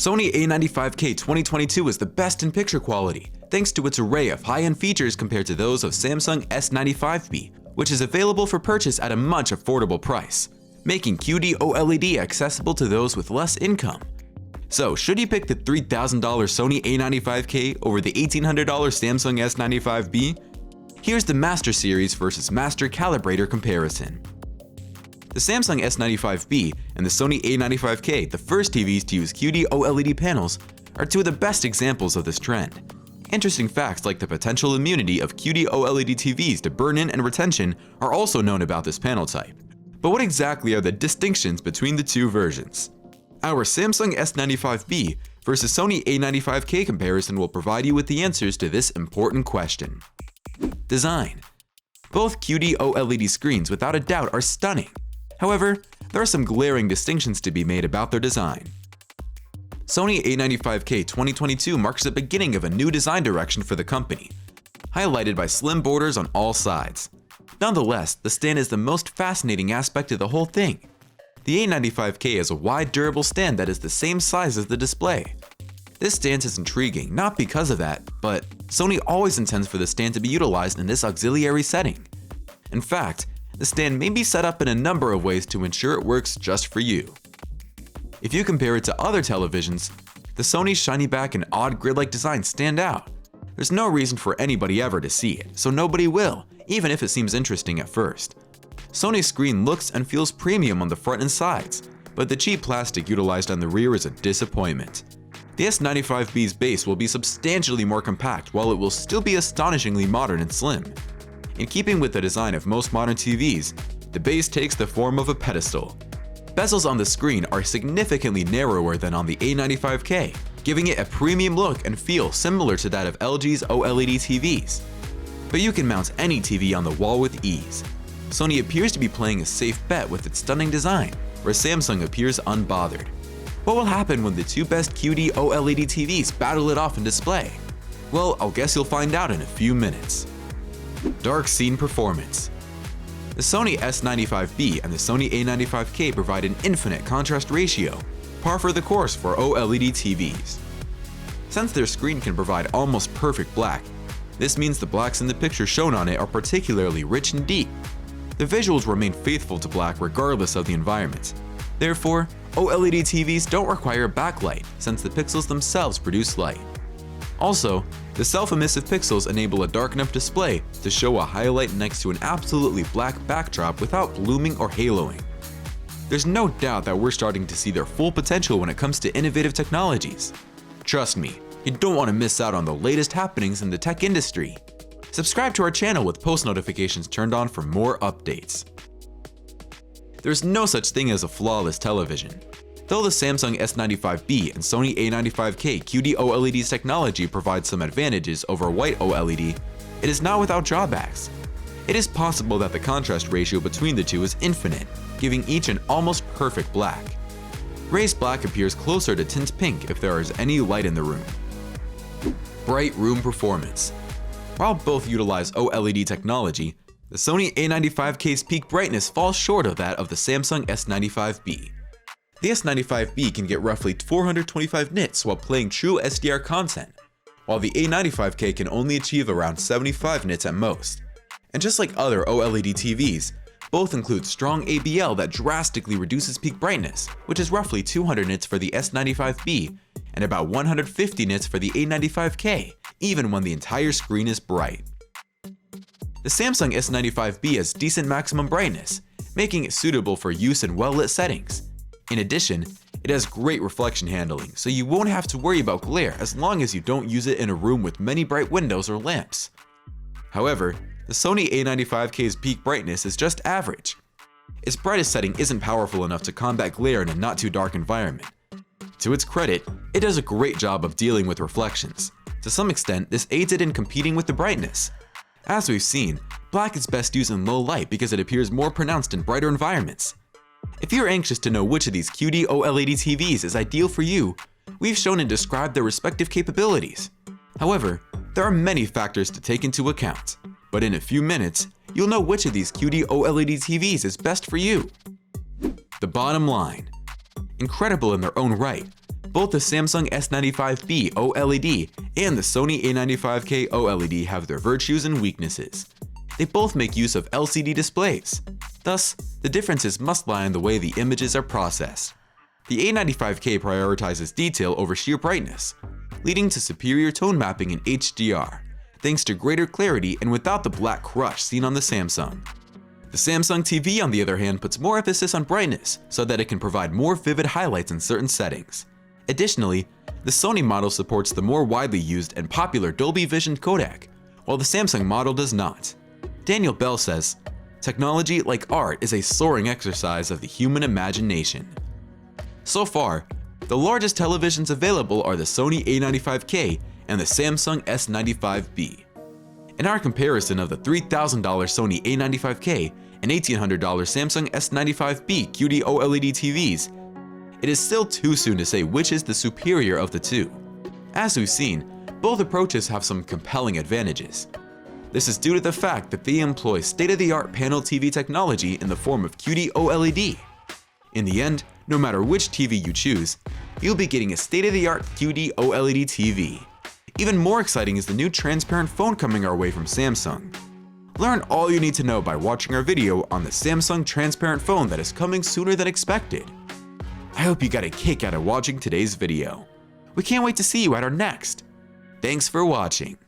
Sony A95k 2022 is the best in picture quality, thanks to its array of high-end features compared to those of Samsung S95B, which is available for purchase at a much affordable price, making QD-OLED accessible to those with less income. So, should you pick the $3,000 Sony A95k over the $1,800 Samsung S95B? Here's the Master Series versus Master Calibrator Comparison. The Samsung S95B and the Sony A95k, the first TVs to use QD-OLED panels, are two of the best examples of this trend. Interesting facts like the potential immunity of QD-OLED TVs to burn-in and retention are also known about this panel type. But what exactly are the distinctions between the two versions? Our Samsung S95B versus Sony A95k comparison will provide you with the answers to this important question. Design. Both QD-OLED screens without a doubt are stunning. However, there are some glaring distinctions to be made about their design. Sony A95k 2022 marks the beginning of a new design direction for the company, highlighted by slim borders on all sides. Nonetheless, the stand is the most fascinating aspect of the whole thing. The A95k is a wide, durable stand that is the same size as the display. This stance is intriguing, not because of that, but Sony always intends for the stand to be utilized in this auxiliary setting. In fact, the stand may be set up in a number of ways to ensure it works just for you. If you compare it to other televisions, the Sony's shiny back and odd grid-like design stand out. There's no reason for anybody ever to see it, so nobody will, even if it seems interesting at first. Sony's screen looks and feels premium on the front and sides, but the cheap plastic utilized on the rear is a disappointment. The S95B's base will be substantially more compact, while it will still be astonishingly modern and slim. In keeping with the design of most modern TVs, the base takes the form of a pedestal. Bezels on the screen are significantly narrower than on the A95k, giving it a premium look and feel similar to that of LG's OLED TVs. But you can mount any TV on the wall with ease. Sony appears to be playing a safe bet with its stunning design, where Samsung appears unbothered. What will happen when the two best QD-OLED TVs battle it off in display? Well, I'll guess you'll find out in a few minutes. Dark scene performance. The Sony S95B and the Sony A95k provide an infinite contrast ratio, par for the course for OLED TVs. Since their screen can provide almost perfect black, this means the blacks in the picture shown on it are particularly rich and deep. The visuals remain faithful to black regardless of the environment. Therefore, OLED TVs don't require backlight since the pixels themselves produce light. Also, the self-emissive pixels enable a dark enough display to show a highlight next to an absolutely black backdrop without blooming or haloing. There's no doubt that we're starting to see their full potential when it comes to innovative technologies. Trust me, you don't want to miss out on the latest happenings in the tech industry. Subscribe to our channel with post notifications turned on for more updates. There's no such thing as a flawless television. Though the Samsung S95B and Sony A95k QD-OLED's technology provides some advantages over white OLED, it is not without drawbacks. It is possible that the contrast ratio between the two is infinite, giving each an almost perfect black. Raised black appears closer to tint pink if there is any light in the room. Bright room performance. While both utilize OLED technology, the Sony A95k's peak brightness falls short of that of the Samsung S95B. The S95B can get roughly 425 nits while playing true SDR content, while the A95k can only achieve around 75 nits at most. And just like other OLED TVs, both include strong ABL that drastically reduces peak brightness, which is roughly 200 nits for the S95B and about 150 nits for the A95k, even when the entire screen is bright. The Samsung S95B has decent maximum brightness, making it suitable for use in well-lit settings. In addition, it has great reflection handling, so you won't have to worry about glare as long as you don't use it in a room with many bright windows or lamps. However, the Sony A95k's peak brightness is just average. Its brightest setting isn't powerful enough to combat glare in a not too dark environment. To its credit, it does a great job of dealing with reflections. To some extent, this aids it in competing with the brightness. As we've seen, black is best used in low light because it appears more pronounced in brighter environments. If you're anxious to know which of these QD-OLED TVs is ideal for you, we've shown and described their respective capabilities. However, there are many factors to take into account, but in a few minutes, you'll know which of these QD-OLED TVs is best for you. The bottom line. Incredible in their own right, Both the Samsung S95B OLED and the Sony A95k OLED have their virtues and weaknesses. They both make use of LCD displays. Thus, the differences must lie in the way the images are processed. The A95k prioritizes detail over sheer brightness, leading to superior tone mapping in HDR, thanks to greater clarity and without the black crush seen on the Samsung. The Samsung TV, on the other hand, puts more emphasis on brightness so that it can provide more vivid highlights in certain settings. Additionally, the Sony model supports the more widely used and popular Dolby Vision codec, while the Samsung model does not. Daniel Bell says, "Technology, like art, is a soaring exercise of the human imagination." So far, the largest televisions available are the Sony A95k and the Samsung S95B. In our comparison of the $3,000 Sony A95k and $1,800 Samsung S95B QD-OLED TVs, it is still too soon to say which is the superior of the two. As we've seen, both approaches have some compelling advantages. This is due to the fact that they employ state-of-the-art panel TV technology in the form of QD-OLED. In the end, no matter which TV you choose, you'll be getting a state-of-the-art QD-OLED TV. Even more exciting is the new transparent phone coming our way from Samsung. Learn all you need to know by watching our video on the Samsung transparent phone that is coming sooner than expected. I hope you got a kick out of watching today's video. We can't wait to see you at our next. Thanks for watching.